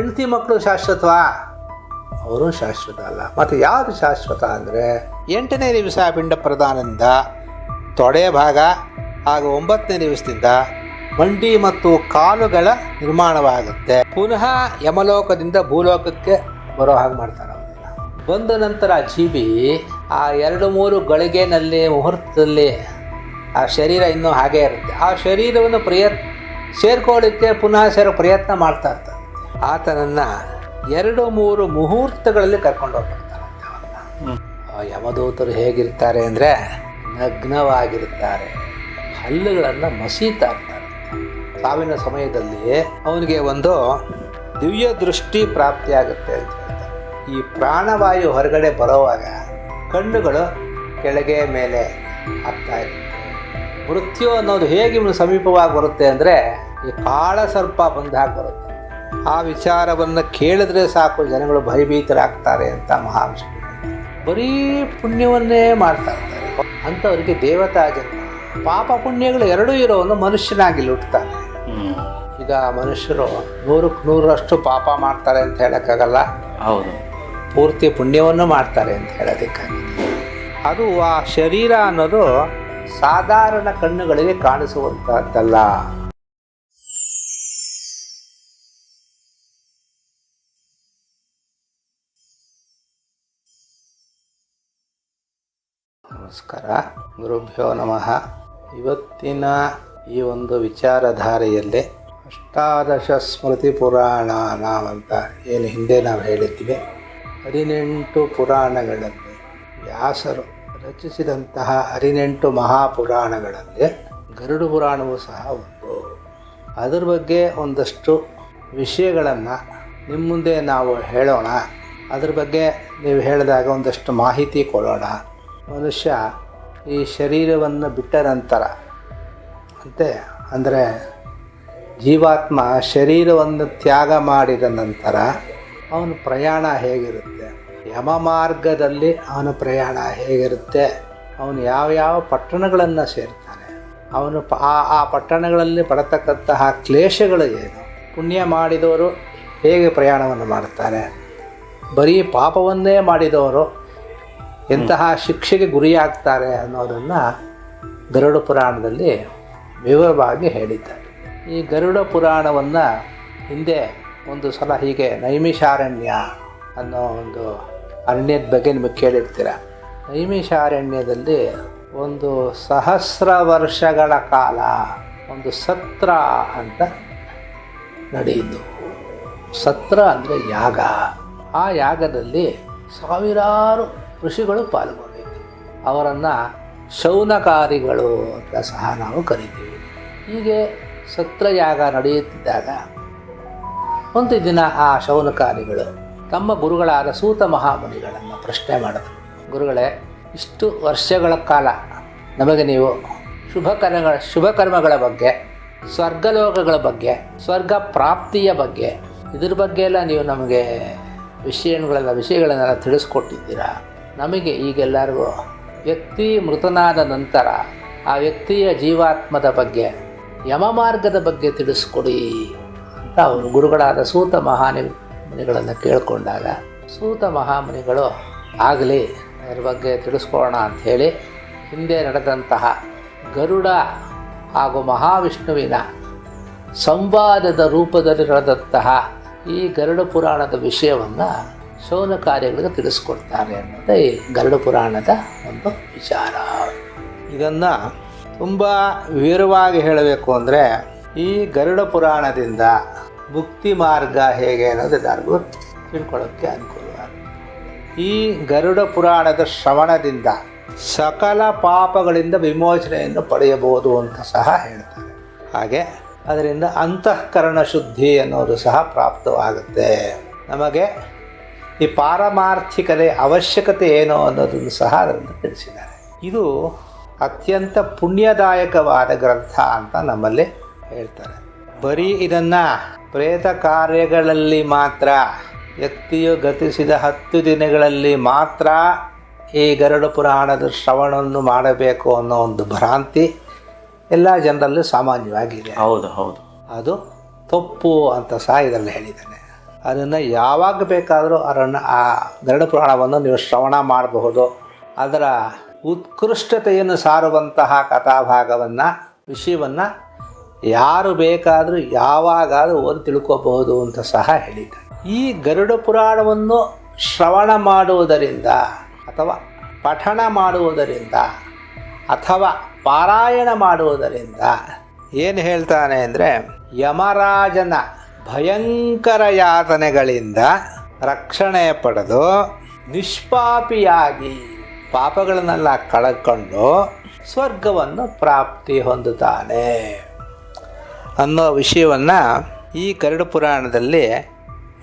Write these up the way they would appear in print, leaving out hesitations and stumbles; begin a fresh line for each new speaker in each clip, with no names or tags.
ಹೆಂಡತಿ ಮಕ್ಕಳು ಶಾಶ್ವತವಾ? ಅವರು ಶಾಶ್ವತ ಅಲ್ಲ. ಮತ್ತು ಯಾವುದು ಶಾಶ್ವತ ಅಂದರೆ 8ನೇ ದಿವಸ ಪಿಂಡ ಪ್ರದಾನದಿಂದ ತೊಡೆ ಭಾಗ ಹಾಗೂ 9ನೇ ದಿವಸದಿಂದ ಮಂಡಿ ಮತ್ತು ಕಾಲುಗಳ ನಿರ್ಮಾಣವಾಗುತ್ತೆ. ಪುನಃ ಯಮಲೋಕದಿಂದ ಭೂಲೋಕಕ್ಕೆ ಬರೋ ಹಾಗೆ ಮಾಡ್ತಾರೆ. ಅವನ್ನೆಲ್ಲ ಬಂದ ನಂತರ ಜೀವಿ ಆ 2-3 ಗಳಿಗೆನಲ್ಲಿ ಮುಹೂರ್ತದಲ್ಲಿ ಆ ಶರೀರ ಇನ್ನೂ ಹಾಗೇ ಇರುತ್ತೆ. ಆ ಶರೀರವನ್ನು ಸೇರ್ಕೊಳ್ಳಿಕ್ಕೆ ಪುನಃ ಸೇರೋ ಪ್ರಯತ್ನ ಮಾಡ್ತಾ ಇರ್ತಾರೆ. ಆತನನ್ನು 2-3 ಮುಹೂರ್ತಗಳಲ್ಲಿ ಕರ್ಕೊಂಡು ಹೋಗ್ಬಿಡ್ತಾರೆ. ಯಮದೂತರು ಹೇಗಿರ್ತಾರೆ ಅಂದರೆ ನಗ್ನವಾಗಿರ್ತಾರೆ, ಹಲ್ಲುಗಳನ್ನು ಮಸೀತಾ ಇರ್ತಾರೆ. ಸಾವಿನ ಸಮಯದಲ್ಲಿ ಅವನಿಗೆ ಒಂದು ದಿವ್ಯ ದೃಷ್ಟಿ ಪ್ರಾಪ್ತಿಯಾಗುತ್ತೆ ಅಂತ ಹೇಳ್ತಾರೆ. ಈ ಪ್ರಾಣವಾಯು ಹೊರಗಡೆ ಬರೋವಾಗ ಕಣ್ಣುಗಳು ಕೆಳಗೆ ಮೇಲೆ ಆಗ್ತಾ ಇರುತ್ತೆ. ಮೃತ್ಯು ಅನ್ನೋದು ಹೇಗೆ ಇವನು ಸಮೀಪವಾಗಿ ಬರುತ್ತೆ ಅಂದರೆ ಈ ಕಾಳ ಸರ್ಪ ಬಂದಾಗ ಬರುತ್ತೆ. ಆ ವಿಚಾರವನ್ನು ಕೇಳಿದ್ರೆ ಸಾಕು ಜನಗಳು ಭಯಭೀತರಾಗ್ತಾರೆ ಅಂತ ಮಹಾವಿಷ್ಣು ಬರೀ ಪುಣ್ಯವನ್ನೇ ಮಾಡ್ತಾ ಇರ್ತಾರೆ. ಅಂಥವ್ರಿಗೆ ದೇವತಾ ಜನ್ಮ, ಪಾಪ ಪುಣ್ಯಗಳು ಎರಡೂ ಇರೋನು ಮನುಷ್ಯನಾಗಿ ಹುಟ್ಟುತ್ತಾನೆ. ಈಗ ಮನುಷ್ಯರು 100% ಪಾಪ ಮಾಡ್ತಾರೆ ಅಂತ ಹೇಳೋಕ್ಕಾಗಲ್ಲ.
ಹೌದು,
ಪೂರ್ತಿ ಪುಣ್ಯವನ್ನು ಮಾಡ್ತಾರೆ ಅಂತ ಹೇಳೋದಕ್ಕಾಗಿದೆ. ಅದು ಆ ಶರೀರ ಅನ್ನೋದು ಸಾಧಾರಣ ಕಣ್ಣುಗಳಿಗೆ ಕಾಣಿಸುವಂತಹದ್ದಲ್ಲ. ನಮಸ್ಕಾರ, ಗುರುಭ್ಯೋ ನಮಃ. ಇವತ್ತಿನ ಈ ಒಂದು ವಿಚಾರಧಾರೆಯಲ್ಲಿ ಅಷ್ಟಾದಶ ಸ್ಮೃತಿ ಪುರಾಣ ಅಂತ ಏನು ಹಿಂದೆ ನಾವು ಹೇಳಿದ್ದೀವಿ, 18 ಪುರಾಣಗಳಲ್ಲಿ ವ್ಯಾಸರು ರಚಿಸಿದಂತಹ 18 ಮಹಾಪುರಾಣಗಳಲ್ಲಿ ಗರುಡ ಪುರಾಣವೂ ಸಹ ಒಂದು. ಅದರ ಬಗ್ಗೆ ಒಂದಷ್ಟು ವಿಷಯಗಳನ್ನು ನಿಮ್ಮ ಮುಂದೆ ನಾವು ಹೇಳೋಣ. ಅದ್ರ ಬಗ್ಗೆ ನೀವು ಹೇಳಿದಾಗ ಒಂದಷ್ಟು ಮಾಹಿತಿ ಕೊಡೋಣ. ಮನುಷ್ಯ ಈ ಶರೀರವನ್ನು ಬಿಟ್ಟ ನಂತರ ಅಂದರೆ ಜೀವಾತ್ಮ ಶರೀರವನ್ನು ತ್ಯಾಗ ಮಾಡಿದ ನಂತರ ಅವನ ಪ್ರಯಾಣ ಹೇಗಿರುತ್ತೆ, ಯಮ ಮಾರ್ಗದಲ್ಲಿ ಅವನ ಪ್ರಯಾಣ ಹೇಗಿರುತ್ತೆ, ಅವನು ಯಾವ್ಯಾವ ಪಟ್ಟಣಗಳನ್ನು ಸೇರ್ತಾನೆ, ಅವನು ಆ ಪಟ್ಟಣಗಳಲ್ಲಿ ಪಡತಕ್ಕಂತಹ ಕ್ಲೇಶಗಳು ಏನು, ಪುಣ್ಯ ಮಾಡಿದವರು ಹೇಗೆ ಪ್ರಯಾಣವನ್ನು ಮಾಡ್ತಾರೆ, ಬರೀ ಪಾಪವನ್ನೇ ಮಾಡಿದವರು ಎಂತಹ ಶಿಕ್ಷೆಗೆ ಗುರಿಯಾಗ್ತಾರೆ ಅನ್ನೋದನ್ನು ಗರುಡ ಪುರಾಣದಲ್ಲಿ ವಿವರವಾಗಿ ಹೇಳಿದ್ದಾರೆ. ಈ ಗರುಡ ಪುರಾಣವನ್ನು ಹಿಂದೆ ಒಂದು ಸಲ ಹೀಗೆ ನೈಮಿಷಾರಣ್ಯ ಅನ್ನೋ ಒಂದು ಅರಣ್ಯದ ಬಗ್ಗೆ ನಿಮಗೆ ಕೇಳಿರ್ತೀರ. ನೈಮಿಷಾರಣ್ಯದಲ್ಲಿ ಒಂದು 1000 ವರ್ಷಗಳ ಕಾಲ ಒಂದು ಸತ್ರ ಅಂತ ನಡೆಯಿತು. ಸತ್ರ ಅಂದರೆ ಯಾಗ. ಆ ಯಾಗದಲ್ಲಿ ಸಾವಿರಾರು ಋಷಿಗಳು ಪಾಲ್ಗೊಂಡಿದ್ದರು. ಅವರನ್ನು ಶೌನಕಾರಿಗಳು ಅಂತ ಸಹ ನಾವು ಕರಿತೀವಿ. ಹೀಗೆ ಸತ್ರಯಾಗ ನಡೆಯುತ್ತಿದ್ದಾಗ ಒಂದು ದಿನ ಆ ಶೌನಕಾರಿಗಳು ತಮ್ಮ ಗುರುಗಳಾದ ಸೂತ ಮಹಾಮುನಿಗಳನ್ನು ಪ್ರಶ್ನೆ ಮಾಡಿದರು. ಗುರುಗಳೇ, ಇಷ್ಟು ವರ್ಷಗಳ ಕಾಲ ನಮಗೆ ನೀವು ಶುಭ ಕರ್ಮಗಳ ಬಗ್ಗೆ, ಸ್ವರ್ಗಲೋಕಗಳ ಬಗ್ಗೆ, ಸ್ವರ್ಗ ಪ್ರಾಪ್ತಿಯ ಬಗ್ಗೆ, ಇದ್ರ ಬಗ್ಗೆ ಎಲ್ಲ ನೀವು ನಮಗೆ ವಿಷಯಗಳನ್ನೆಲ್ಲ ತಿಳಿಸ್ಕೊಟ್ಟಿದ್ದೀರಾ. ನಮಗೆ ಈಗೆಲ್ಲರಿಗೂ ವ್ಯಕ್ತಿ ಮೃತನಾದ ನಂತರ ಆ ವ್ಯಕ್ತಿಯ ಜೀವಾತ್ಮದ ಬಗ್ಗೆ, ಯಮ ಮಾರ್ಗದ ಬಗ್ಗೆ ತಿಳಿಸ್ಕೊಡಿ ಅಂತ ಅವರು ಗುರುಗಳಾದ ಸೂತ ಮಹಾಮುನಿಗಳನ್ನು ಕೇಳಿಕೊಂಡಾಗ ಸೂತ ಮಹಾಮುನಿಗಳು ಆಗಲಿ, ಅದರ ಬಗ್ಗೆ ತಿಳಿಸ್ಕೊಳ್ಳೋಣ ಅಂಥೇಳಿ ಹಿಂದೆ ನಡೆದಂತಹ ಗರುಡ ಹಾಗೂ ಮಹಾವಿಷ್ಣುವಿನ ಸಂವಾದದ ರೂಪದಲ್ಲಿ ನಡೆದಂತಹ ಈ ಗರುಡ ಪುರಾಣದ ವಿಷಯವನ್ನು ಶೌನಕಾರ್ಯಗಳಿಗೆ ತಿಳಿಸ್ಕೊಡ್ತಾರೆ ಅನ್ನೋದೇ ಈ ಗರುಡ ಪುರಾಣದ ಒಂದು ವಿಚಾರ. ಇದನ್ನು ತುಂಬ ವಿವರವಾಗಿ ಹೇಳಬೇಕು ಅಂದರೆ ಈ ಗರುಡ ಪುರಾಣದಿಂದ ಮುಕ್ತಿ ಮಾರ್ಗ ಹೇಗೆ ಅನ್ನೋದು ಎಲ್ಲರಿಗೂ ತಿಳ್ಕೊಳ್ಳೋಕ್ಕೆ ಅನುಕೂಲವಾಗುತ್ತೆ. ಈ ಗರುಡ ಪುರಾಣದ ಶ್ರವಣದಿಂದ ಸಕಲ ಪಾಪಗಳಿಂದ ವಿಮೋಚನೆಯನ್ನು ಪಡೆಯಬಹುದು ಅಂತ ಸಹ ಹೇಳ್ತಾರೆ. ಹಾಗೆ ಅದರಿಂದ ಅಂತಃಕರಣ ಶುದ್ಧಿ ಅನ್ನೋದು ಸಹ ಪ್ರಾಪ್ತವಾಗುತ್ತೆ. ನಮಗೆ ಈ ಪಾರಮಾರ್ಥಿಕತೆ ಅವಶ್ಯಕತೆ ಏನು ಅನ್ನೋದನ್ನು ಸಹ ಅದರಿಂದ ತಿಳಿಸಿದ್ದಾರೆ. ಇದು ಅತ್ಯಂತ ಪುಣ್ಯದಾಯಕವಾದ ಗ್ರಂಥ ಅಂತ ನಮ್ಮಲ್ಲಿ ಹೇಳ್ತಾರೆ. ಬರೀ ಇದನ್ನು ಪ್ರೇತ ಕಾರ್ಯಗಳಲ್ಲಿ ಮಾತ್ರ, ವ್ಯಕ್ತಿಯು ಗತಿಸಿದ 10 ದಿನಗಳಲ್ಲಿ ಮಾತ್ರ ಈ ಗರುಡ ಪುರಾಣದ ಶ್ರವಣವನ್ನು ಮಾಡಬೇಕು ಅನ್ನೋ ಒಂದು ಭ್ರಾಂತಿ ಎಲ್ಲ ಜನರಲ್ಲಿ ಸಾಮಾನ್ಯವಾಗಿದೆ.
ಹೌದು ಹೌದು,
ಅದು ತಪ್ಪು ಅಂತ ಸಹ ಇದರಲ್ಲಿ ಹೇಳಿದ್ದಾನೆ. ಅದನ್ನು ಯಾವಾಗ ಬೇಕಾದರೂ ಆ ಗರುಡ ಪುರಾಣವನ್ನು ನೀವು ಶ್ರವಣ ಮಾಡಬಹುದು. ಅದರ ಉತ್ಕೃಷ್ಟತೆಯನ್ನು ಸಾರುವಂತಹ ಕಥಾಭಾಗವನ್ನು ವಿಷಯವನ್ನು ಯಾರು ಬೇಕಾದರೂ ಯಾವಾಗಾದರೂ ಓದಿ ತಿಳ್ಕೋಬಹುದು ಅಂತ ಸಹ ಹೇಳಿದ್ದಾರೆ. ಈ ಗರುಡ ಪುರಾಣವನ್ನು ಶ್ರವಣ ಮಾಡುವುದರಿಂದ ಅಥವಾ ಪಠಣ ಮಾಡುವುದರಿಂದ ಅಥವಾ ಪಾರಾಯಣ ಮಾಡುವುದರಿಂದ ಏನು ಹೇಳ್ತಾನೆ ಅಂದರೆ, ಯಮರಾಜನ ಭಯಂಕರ ಯಾತನೆಗಳಿಂದ ರಕ್ಷಣೆ ಪಡೆದು ನಿಷ್ಪಾಪಿಯಾಗಿ ಪಾಪಗಳನ್ನೆಲ್ಲ ಕಳ್ಕೊಂಡು ಸ್ವರ್ಗವನ್ನು ಪ್ರಾಪ್ತಿ ಹೊಂದುತ್ತಾನೆ ಅನ್ನೋ ವಿಷಯವನ್ನು ಈ ಗರುಡ ಪುರಾಣದಲ್ಲಿ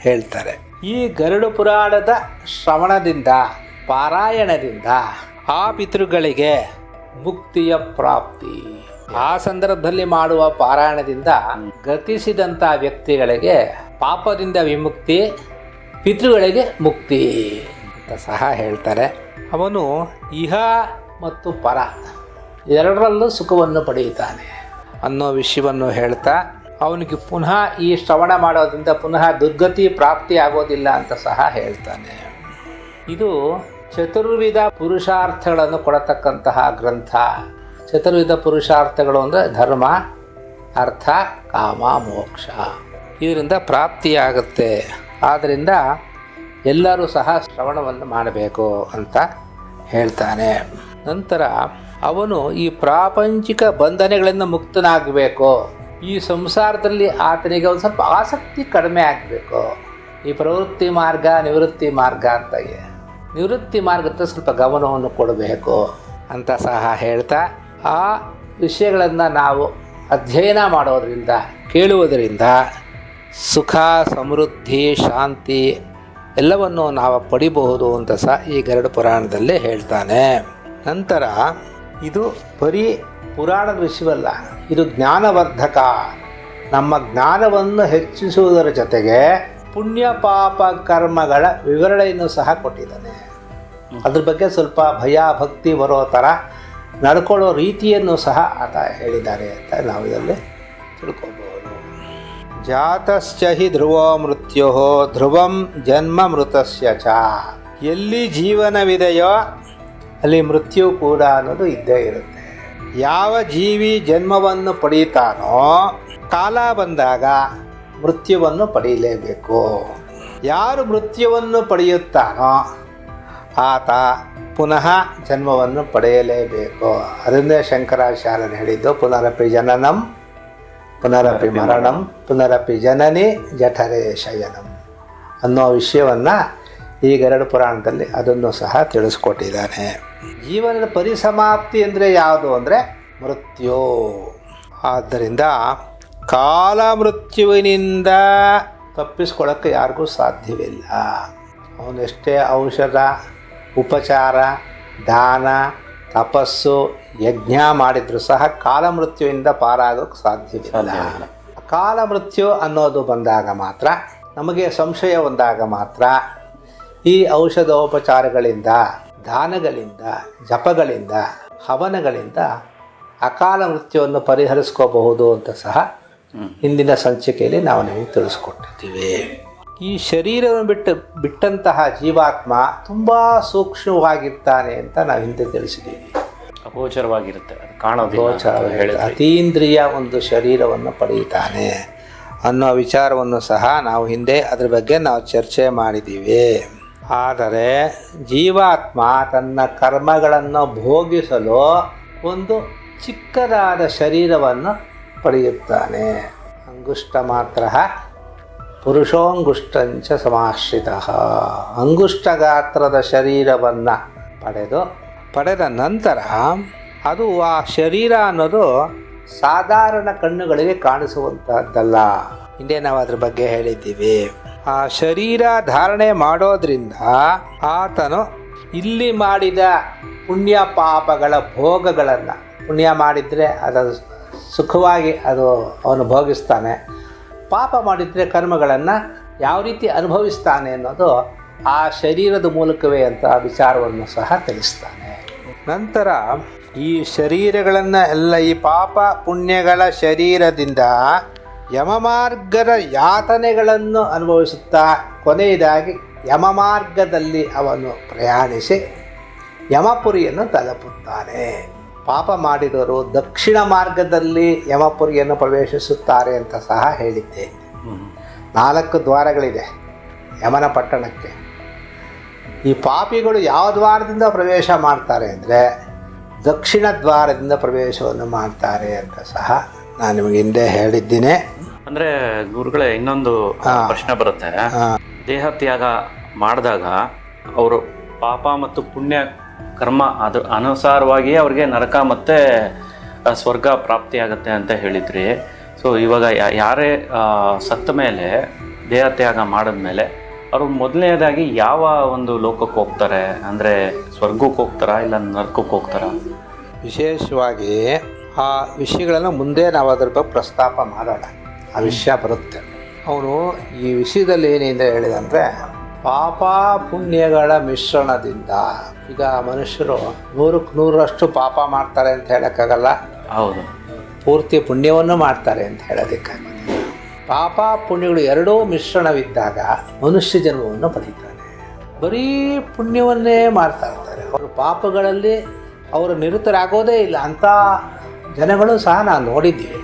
ಹೇಳ್ತಾರೆ. ಈ ಗರುಡ ಪುರಾಣದ ಶ್ರವಣದಿಂದ ಪಾರಾಯಣದಿಂದ ಆ ಪಿತೃಗಳಿಗೆ ಮುಕ್ತಿಯ ಪ್ರಾಪ್ತಿ. ಆ ಸಂದರ್ಭದಲ್ಲಿ ಮಾಡುವ ಪಾರಾಯಣದಿಂದ ಗತಿಸಿದಂಥ ವ್ಯಕ್ತಿಗಳಿಗೆ ಪಾಪದಿಂದ ವಿಮುಕ್ತಿ, ಪಿತೃಗಳಿಗೆ ಮುಕ್ತಿ ಅಂತ ಸಹ ಹೇಳ್ತಾರೆ. ಅವನು ಇಹ ಮತ್ತು ಪರ ಎರಡರಲ್ಲೂ ಸುಖವನ್ನು ಪಡೆಯುತ್ತಾನೆ ಅನ್ನೋ ವಿಷಯವನ್ನು ಹೇಳ್ತಾ, ಅವನಿಗೆ ಪುನಃ ಈ ಶ್ರವಣ ಮಾಡೋದ್ರಿಂದ ಪುನಃ ದುರ್ಗತಿ ಪ್ರಾಪ್ತಿ ಆಗೋದಿಲ್ಲ ಅಂತ ಸಹ ಹೇಳ್ತಾನೆ. ಇದು ಚತುರ್ವಿಧ ಪುರುಷಾರ್ಥಗಳನ್ನು ಕೊಡತಕ್ಕಂತಹ ಗ್ರಂಥ. ಚತುರ್ವಿಧ ಪುರುಷಾರ್ಥಗಳು ಅಂದರೆ ಧರ್ಮ, ಅರ್ಥ, ಕಾಮ, ಮೋಕ್ಷ. ಇದರಿಂದ ಪ್ರಾಪ್ತಿಯಾಗುತ್ತೆ. ಆದ್ದರಿಂದ ಎಲ್ಲರೂ ಸಹ ಶ್ರವಣವನ್ನು ಮಾಡಬೇಕು ಅಂತ ಹೇಳ್ತಾನೆ. ನಂತರ ಅವನು ಈ ಪ್ರಾಪಂಚಿಕ ಬಂಧನಗಳಿಂದ ಮುಕ್ತನಾಗಬೇಕು. ಈ ಸಂಸಾರದಲ್ಲಿ ಆತನಿಗೆ ಒಂದು ಸ್ವಲ್ಪ ಆಸಕ್ತಿ ಕಡಿಮೆ ಆಗಬೇಕು. ಈ ಪ್ರವೃತ್ತಿ ಮಾರ್ಗ, ನಿವೃತ್ತಿ ಮಾರ್ಗ ಅಂತ ಇದೆ. ನಿವೃತ್ತಿ ಮಾರ್ಗಕ್ಕೆ ಸ್ವಲ್ಪ ಗಮನವನ್ನು ಕೊಡಬೇಕು ಅಂತ ಸಹ ಹೇಳ್ತಾ, ಆ ವಿಷಯಗಳನ್ನು ನಾವು ಅಧ್ಯಯನ ಮಾಡೋದರಿಂದ, ಕೇಳುವುದರಿಂದ ಸುಖ, ಸಮೃದ್ಧಿ, ಶಾಂತಿ ಎಲ್ಲವನ್ನು ನಾವು ಪಡಿಬಹುದು ಅಂತ ಸಹ ಈ ಗರುಡ ಪುರಾಣದಲ್ಲೇ ಹೇಳ್ತಾನೆ. ನಂತರ ಇದು ಬರೀ ಪುರಾಣದ ವಿಷಯವಲ್ಲ, ಇದು ಜ್ಞಾನವರ್ಧಕ. ನಮ್ಮ ಜ್ಞಾನವನ್ನು ಹೆಚ್ಚಿಸುವುದರ ಜೊತೆಗೆ ಪುಣ್ಯ ಪಾಪ ಕರ್ಮಗಳ ವಿವರಣೆಯನ್ನು ಸಹ ಕೊಟ್ಟಿದ್ದಾನೆ. ಅದ್ರ ಬಗ್ಗೆ ಸ್ವಲ್ಪ ಭಯ ಭಕ್ತಿ ಬರೋ ಥರ ನಡ್ಕೊಳ್ಳೋ ರೀತಿಯನ್ನು ಸಹ ಆತ ಹೇಳಿದ್ದಾರೆ ಅಂತ ನಾವು ಇದರಲ್ಲಿ ತಿಳ್ಕೊಬೋದು. ಜಾತಶ್ಚ ಹಿ ಧ್ರುವೋ ಮೃತ್ಯು ಧ್ರುವಂ ಜನ್ಮ ಮೃತಸ್ಯ ಚ. ಎಲ್ಲಿ ಜೀವನವಿದೆಯೋ ಅಲ್ಲಿ ಮೃತ್ಯು ಕೂಡ ಅನ್ನೋದು ಇದ್ದೇ ಇರುತ್ತೆ. ಯಾವ ಜೀವಿ ಜನ್ಮವನ್ನು ಪಡೆಯುತ್ತಾನೋ ಕಾಲ ಬಂದಾಗ ಮೃತ್ಯುವನ್ನು ಪಡೆಯಲೇಬೇಕು. ಯಾರು ಮೃತ್ಯುವನ್ನು ಪಡೆಯುತ್ತಾನೋ ಆತ ಪುನಃ ಜನ್ಮವನ್ನು ಪಡೆಯಲೇಬೇಕು. ಅದನ್ನೇ ಶಂಕರಾಚಾರ್ಯರು ಹೇಳಿದ್ದು, ಪುನರಪಿ ಜನನಂ ಪುನರಪಿ ಮರಣಂ ಪುನರಪಿ ಜನನಿ ಜಠರೇ ಶಯನಂ ಅನ್ನೋ ವಿಷಯವನ್ನು ಈ ಗರುಡ ಪುರಾಣದಲ್ಲಿ ಅದನ್ನು ಸಹ ತಿಳಿಸ್ಕೊಟ್ಟಿದ್ದಾನೆ. ಜೀವನದ ಪರಿಸಮಾಪ್ತಿ ಅಂದರೆ ಯಾವುದು ಅಂದರೆ ಮೃತ್ಯು. ಆದ್ದರಿಂದ ಕಾಲ ಮೃತ್ಯುವಿನಿಂದ ತಪ್ಪಿಸ್ಕೊಳ್ಳೋಕ್ಕೆ ಯಾರಿಗೂ ಸಾಧ್ಯವಿಲ್ಲ. ಅವನೆಷ್ಟೇ ಔಷಧ, ಉಪಚಾರ, ದಾನ, ತಪಸ್ಸು, ಯಜ್ಞ ಮಾಡಿದರೂ ಸಹ ಕಾಲ ಮೃತ್ಯುವಿಂದ ಪಾರಾಗೋಕ್ಕೆ ಸಾಧ್ಯವಿಲ್ಲ. ಕಾಲ ಮೃತ್ಯು ಅನ್ನೋದು ಬಂದಾಗ ಮಾತ್ರ, ನಮಗೆ ಸಂಶಯ ಬಂದಾಗ ಮಾತ್ರ ಈ ಔಷಧೋಪಚಾರಗಳಿಂದ, ದಾನಗಳಿಂದ, ಜಪಗಳಿಂದ, ಹವನಗಳಿಂದ ಅಕಾಲ ಮೃತ್ಯುವನ್ನು ಪರಿಹರಿಸ್ಕೋಬಹುದು ಅಂತ ಸಹ ಹಿಂದಿನ ಸಂಚಿಕೆಯಲ್ಲಿ ನಾವು ನಿಮಗೆ ತಿಳಿಸ್ಕೊಟ್ಟಿದ್ದೀವಿ. ಈ ಶರೀರವನ್ನು ಬಿಟ್ಟಂತಹ ಜೀವಾತ್ಮ ತುಂಬ ಸೂಕ್ಷ್ಮವಾಗಿರ್ತಾನೆ ಅಂತ ನಾವು ಹಿಂದೆ ತಿಳಿಸಿದ್ದೀವಿ.
ಅಗೋಚರವಾಗಿರುತ್ತೆ, ಕಾಣೋದಿಲ್ಲ,
ಅತೀಂದ್ರಿಯ ಒಂದು ಶರೀರವನ್ನು ಪಡೆಯುತ್ತಾನೆ ಅನ್ನೋ ವಿಚಾರವನ್ನು ಸಹ ನಾವು ಹಿಂದೆ ಅದ್ರ ಬಗ್ಗೆ ನಾವು ಚರ್ಚೆ ಮಾಡಿದ್ದೀವಿ. ಆದರೆ ಜೀವಾತ್ಮ ತನ್ನ ಕರ್ಮಗಳನ್ನು ಭೋಗಿಸಲು ಒಂದು ಚಿಕ್ಕದಾದ ಶರೀರವನ್ನು ಪಡೆಯುತ್ತಾನೆ. ಅಂಗುಷ್ಟ ಮಾತ್ರ ಪುರುಷೋಂಗುಷ್ಟಂಚ ಸಮಾಶ್ರಿತ. ಅಂಗುಷ್ಟ ಗಾತ್ರದ ಶರೀರವನ್ನು ಪಡೆದ ನಂತರ ಅದು ಆ ಶರೀರ ಅನ್ನೋದು ಸಾಧಾರಣ ಕಣ್ಣುಗಳಿಗೆ ಕಾಣಿಸುವಂತಹದ್ದಲ್ಲ. ಹಿಂದೆ ನಾವು ಅದ್ರ ಬಗ್ಗೆ ಹೇಳಿದ್ದೀವಿ. ಆ ಶರೀರ ಧಾರಣೆ ಮಾಡೋದ್ರಿಂದ ಆತನು ಇಲ್ಲಿ ಮಾಡಿದ ಪುಣ್ಯ ಪಾಪಗಳ ಭೋಗಗಳನ್ನು, ಪುಣ್ಯ ಮಾಡಿದರೆ ಅದು ಸುಖವಾಗಿ ಅವನು ಭೋಗಿಸ್ತಾನೆ, ಪಾಪ ಮಾಡಿದರೆ ಕರ್ಮಗಳನ್ನು ಯಾವ ರೀತಿ ಅನುಭವಿಸ್ತಾನೆ ಅನ್ನೋದು ಆ ಶರೀರದ ಮೂಲಕವೇ ಅಂತ ವಿಚಾರವನ್ನು ಸಹ ತಿಳಿಸ್ತಾನೆ. ನಂತರ ಈ ಶರೀರಗಳನ್ನು ಎಲ್ಲ, ಈ ಪಾಪ ಪುಣ್ಯಗಳ ಶರೀರದಿಂದ ಯಮಮಾರ್ಗದ ಯಾತನೆಗಳನ್ನು ಅನುಭವಿಸುತ್ತಾ ಕೊನೆಯದಾಗಿ ಯಮಮಾರ್ಗದಲ್ಲಿ ಅವನು ಪ್ರಯಾಣಿಸಿ ಯಮಪುರಿಯನ್ನು ತಲುಪುತ್ತಾನೆ. ಪಾಪ ಮಾಡಿದವರು ದಕ್ಷಿಣ ಮಾರ್ಗದಲ್ಲಿ ಯಮಪುರಿಯನ್ನು ಪ್ರವೇಶಿಸುತ್ತಾರೆ ಅಂತ ಸಹ ಹೇಳಿದ್ದೇನೆ. 4 ದ್ವಾರಗಳಿದೆ ಯಮನ ಪಟ್ಟಣಕ್ಕೆ. ಈ ಪಾಪಿಗಳು ಯಾವ ದ್ವಾರದಿಂದ ಪ್ರವೇಶ ಮಾಡ್ತಾರೆ ಅಂದರೆ ದಕ್ಷಿಣ ದ್ವಾರದಿಂದ ಪ್ರವೇಶವನ್ನು ಮಾಡ್ತಾರೆ ಅಂತ ಸಹ ನಾನು ನಿಮಗೆ ಹಿಂದೆ ಹೇಳಿದ್ದೀನಿ.
ಅಂದ್ರೆ ಗುರುಗಳೇ, ಇನ್ನೊಂದು ಪ್ರಶ್ನೆ ಬರುತ್ತೆ. ದೇಹ ತ್ಯಾಗ ಮಾಡಿದಾಗ ಅವರು ಪಾಪ ಮತ್ತು ಪುಣ್ಯ ಕರ್ಮ ಅದ್ರ ಅನುಸಾರವಾಗಿಯೇ ಅವ್ರಿಗೆ ನರಕ ಮತ್ತೆ ಸ್ವರ್ಗ ಪ್ರಾಪ್ತಿಯಾಗತ್ತೆ ಅಂತ ಹೇಳಿದ್ರಿ. ಸೊ ಇವಾಗ ಯಾರೇ ಸತ್ತ ಮೇಲೆ, ದೇಹ ತ್ಯಾಗ ಮಾಡಿದ್ಮೇಲೆ ಅವರು ಮೊದಲನೇದಾಗಿ ಯಾವ ಒಂದು ಲೋಕಕ್ಕೆ ಹೋಗ್ತಾರೆ? ಅಂದರೆ ಸ್ವರ್ಗಕ್ಕೆ ಹೋಗ್ತಾರಾ ಇಲ್ಲ ನರಕಕ್ಕೆ ಹೋಗ್ತಾರಾ?
ವಿಶೇಷವಾಗಿ ಆ ವಿಷಯಗಳನ್ನು ಮುಂದೆ ನಾವು ಅದ್ರ ಬಗ್ಗೆ ಪ್ರಸ್ತಾಪ ಮಾಡೋಣ. ಆ ವಿಷಯ ಬರುತ್ತೆ. ಅವನು ಈ ವಿಷಯದಲ್ಲಿ ಏನಿಂದ ಹೇಳಿದಂದರೆ, ಪಾಪ ಪುಣ್ಯಗಳ ಮಿಶ್ರಣದಿಂದ, ಈಗ ಮನುಷ್ಯರು 100ಕ್ಕೆ 100ರಷ್ಟು ಪಾಪ ಮಾಡ್ತಾರೆ ಅಂತ ಹೇಳೋಕ್ಕಾಗಲ್ಲ.
ಹೌದು.
ಪೂರ್ತಿ ಪುಣ್ಯವನ್ನು ಮಾಡ್ತಾರೆ ಅಂತ ಹೇಳೋದಕ್ಕಾಗಲ್ಲ. ಪಾಪ ಪುಣ್ಯಗಳು ಎರಡೂ ಮಿಶ್ರಣವಿದ್ದಾಗ ಮನುಷ್ಯ ಜನ್ಮವನ್ನು ಪಡೀತಾನೆ. ಬರೀ ಪುಣ್ಯವನ್ನೇ ಮಾಡ್ತಾ ಇರ್ತಾರೆ. ಅವರು ಪಾಪಗಳಲ್ಲಿ ಅವರು ನಿರತರಾಗೋದೇ ಇಲ್ಲ. ಅಂಥ ಜನಗಳು ಸಹ ನಾವು ನೋಡಿದ್ದೀವಿ.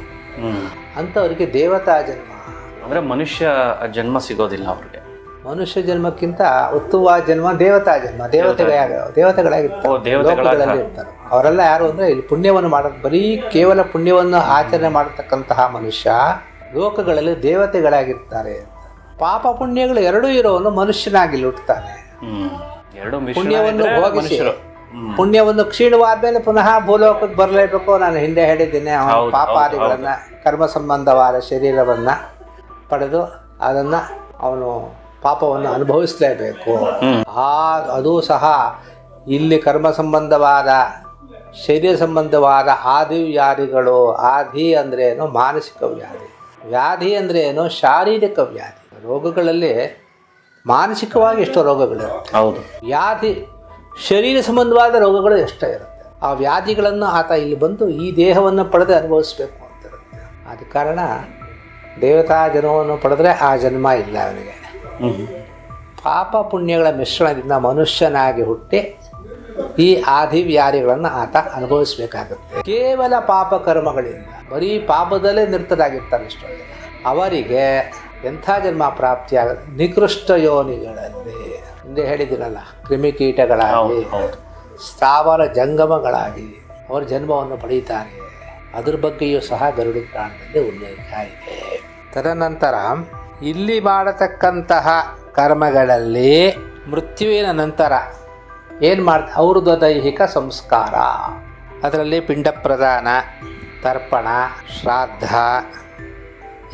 ಅಂಥವರಿಗೆ ದೇವತಾ ಜನ್ಮ
ಅಂದರೆ ಮನುಷ್ಯ ಜನ್ಮ ಸಿಗೋದಿಲ್ಲ ಅವ್ರಿಗೆ.
ಮನುಷ್ಯ ಜನ್ಮಕ್ಕಿಂತ ಉತ್ತಮವಾದ ಜನ್ಮ ದೇವತಾ ಜನ್ಮ. ದೇವತೆಗಳಾಗಿರ್ತಾರೆ, ಇರ್ತಾರೆ. ಅವರೆಲ್ಲ ಯಾರು ಅಂದರೆ ಇಲ್ಲಿ ಪುಣ್ಯವನ್ನು ಮಾಡೋದು, ಬರೀ ಕೇವಲ ಪುಣ್ಯವನ್ನು ಆಚರಣೆ ಮಾಡತಕ್ಕಂತಹ ಮನುಷ್ಯ ಲೋಕಗಳಲ್ಲಿ ದೇವತೆಗಳಾಗಿರ್ತಾರೆ ಅಂತ. ಪಾಪ ಪುಣ್ಯಗಳು ಎರಡೂ ಇರೋನು ಮನುಷ್ಯನಾಗಿ ಹುಟ್ಟುತ್ತಾನೆ. ಪುಣ್ಯವನ್ನು ಹೋಗಿಸಿ ಪುಣ್ಯವನ್ನು ಕ್ಷೀಣವಾದ್ಮೇಲೆ ಪುನಃ ಭೂಲೋಕಕ್ಕೆ ಬರಲೇಬೇಕು. ನಾನು ಹಿಂದೆ ಹೇಳಿದ್ದೇನೆ, ಅವನ ಪಾಪಾದಿಗಳನ್ನು, ಕರ್ಮ ಸಂಬಂಧವಾದ ಶರೀರವನ್ನು ಪಡೆದು ಅದನ್ನು ಅವನು ಪಾಪವನ್ನು ಅನುಭವಿಸಲೇಬೇಕು. ಅದು ಸಹ ಇಲ್ಲಿ ಕರ್ಮ ಸಂಬಂಧವಾದ, ಶರೀರ ಸಂಬಂಧವಾದ ಆದಿ ವ್ಯಾಧಿಗಳು. ಆದಿ ಅಂದರೆ ಏನು? ಮಾನಸಿಕ ವ್ಯಾಧಿ. ವ್ಯಾಧಿ ಅಂದರೆ ಏನು? ಶಾರೀರಿಕ ವ್ಯಾಧಿ. ರೋಗಗಳಲ್ಲಿ ಮಾನಸಿಕವಾಗಿ ಎಷ್ಟೋ ರೋಗಗಳಿರುತ್ತೆ.
ಹೌದು.
ವ್ಯಾಧಿ ಶರೀರ ಸಂಬಂಧವಾದ ರೋಗಗಳು ಎಷ್ಟೋ ಇರುತ್ತೆ. ಆ ವ್ಯಾಧಿಗಳನ್ನು ಆತ ಇಲ್ಲಿ ಬಂದು ಈ ದೇಹವನ್ನು ಪಡೆದು ಅನುಭವಿಸಬೇಕು ಅಂತಿರುತ್ತೆ. ಆದ ಕಾರಣ ದೇವತಾ ಜನ್ಮವನ್ನು ಪಡೆದ್ರೆ ಆ ಜನ್ಮ ಇಲ್ಲ ಅವನಿಗೆ. ಪಾಪ ಪುಣ್ಯಗಳ ಮಿಶ್ರಣದಿಂದ ಮನುಷ್ಯನಾಗಿ ಹುಟ್ಟಿ ಈ ಆದಿ ವ್ಯಾಧಿಗಳನ್ನು ಆತ ಅನುಭವಿಸಬೇಕಾಗುತ್ತೆ. ಕೇವಲ ಪಾಪ ಕರ್ಮಗಳಿಂದ ಬರೀ ಪಾಪದಲ್ಲೇ ನಿರತರಾಗಿರ್ತಾರೆ ಎಷ್ಟೋ ಜನ. ಅವರಿಗೆ ಎಂಥ ಜನ್ಮ ಪ್ರಾಪ್ತಿಯಾಗುತ್ತೆ? ನಿಕೃಷ್ಟ ಯೋನಿಗಳಲ್ಲಿ, ಹಿಂದೆ ಹೇಳಿದ್ದೀನಲ್ಲ, ಕ್ರಿಮಿಕೀಟಗಳಾಗಿ, ಸ್ಥಾವರ ಜಂಗಮಗಳಾಗಿ ಅವರ ಜನ್ಮವನ್ನು ಪಡೆಯುತ್ತಾರೆ. ಅದ್ರ ಬಗ್ಗೆಯೂ ಸಹ ಗರುಡ ಪುರಾಣದಲ್ಲಿ ಉಲ್ಲೇಖ ಇದೆ. ತದನಂತರ ಇಲ್ಲಿ ಮಾಡತಕ್ಕಂತಹ ಕರ್ಮಗಳಲ್ಲಿ ಮೃತ್ಯುವಿನ ನಂತರ ಏನು ಮಾಡ್ತಾರೆ? ಅವ್ರದ್ದು ದೈಹಿಕ ಸಂಸ್ಕಾರ. ಅದರಲ್ಲಿ ಪಿಂಡ ಪ್ರದಾನ, ತರ್ಪಣ, ಶ್ರಾದ್ದ,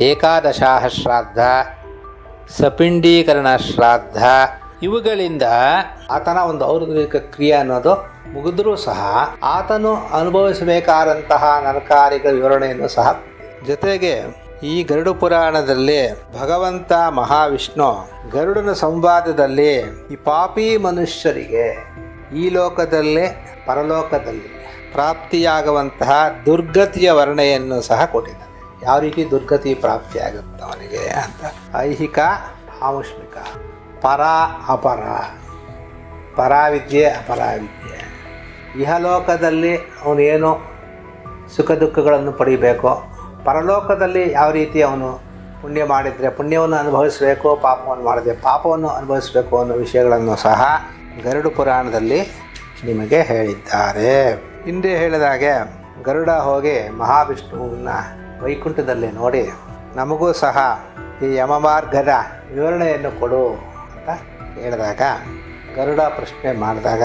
ಏಕಾದಶಾಹ ಶ್ರಾದ್ದ, ಸಪಿಂಡೀಕರಣ ಶ್ರಾದ್ದ, ಇವುಗಳಿಂದ ಆತನ ಒಂದು ಔರ್ಧ್ವಿಕ ಕ್ರಿಯೆ ಅನ್ನೋದು ಮುಗಿದ್ರೂ ಸಹ ಆತನು ಅನುಭವಿಸಬೇಕಾದಂತಹ ನರಕಾರಿಕ ವಿವರಣೆಯನ್ನು ಸಹ. ಜೊತೆಗೆ ಈ ಗರುಡ ಪುರಾಣದಲ್ಲಿ ಭಗವಂತ ಮಹಾವಿಷ್ಣು ಗರುಡನ ಸಂವಾದದಲ್ಲಿ ಈ ಪಾಪಿ ಮನುಷ್ಯರಿಗೆ ಈ ಲೋಕದಲ್ಲೇ ಪರಲೋಕದಲ್ಲಿ ಪ್ರಾಪ್ತಿಯಾಗುವಂತಹ ದುರ್ಗತಿಯ ವರ್ಣೆಯನ್ನು ಸಹ ಕೊಟ್ಟಿದ್ದಾನೆ. ಯಾವ ರೀತಿ ದುರ್ಗತಿ ಪ್ರಾಪ್ತಿಯಾಗುತ್ತೆ ಅವನಿಗೆ ಅಂತ. ಐಹಿಕ, ಆಮುಷ್ಮಿಕ, ಪರ ಅಪರ, ಪರಾವಿದ್ಯೆ ಅಪರಾವಿದ್ಯೆ. ಇಹಲೋಕದಲ್ಲಿ ಅವನೇನು ಸುಖ ದುಃಖಗಳನ್ನು ಪಡಿಬೇಕೋ, ಪರಲೋಕದಲ್ಲಿ ಯಾವ ರೀತಿ ಅವನು ಪುಣ್ಯ ಮಾಡಿದರೆ ಪುಣ್ಯವನ್ನು ಅನುಭವಿಸಬೇಕು, ಪಾಪವನ್ನು ಮಾಡಿದರೆ ಪಾಪವನ್ನು ಅನುಭವಿಸಬೇಕು ಅನ್ನೋ ವಿಷಯಗಳನ್ನು ಸಹ ಗರುಡ ಪುರಾಣದಲ್ಲಿ ನಿಮಗೆ ಹೇಳಿದ್ದಾರೆ. ಹಿಂದೆ ಹೇಳಿದಾಗೆ ಗರುಡ ಹೋಗಿ ಮಹಾವಿಷ್ಣುವನ್ನ ವೈಕುಂಠದಲ್ಲಿ ನೋಡಿ ನಮಗೂ ಸಹ ಈ ಯಮಮಾರ್ಗದ ವಿವರಣೆಯನ್ನು ಕೊಡು ಅಂತ ಹೇಳಿದಾಗ ಗರುಡ ಪ್ರಶ್ನೆ ಮಾಡಿದಾಗ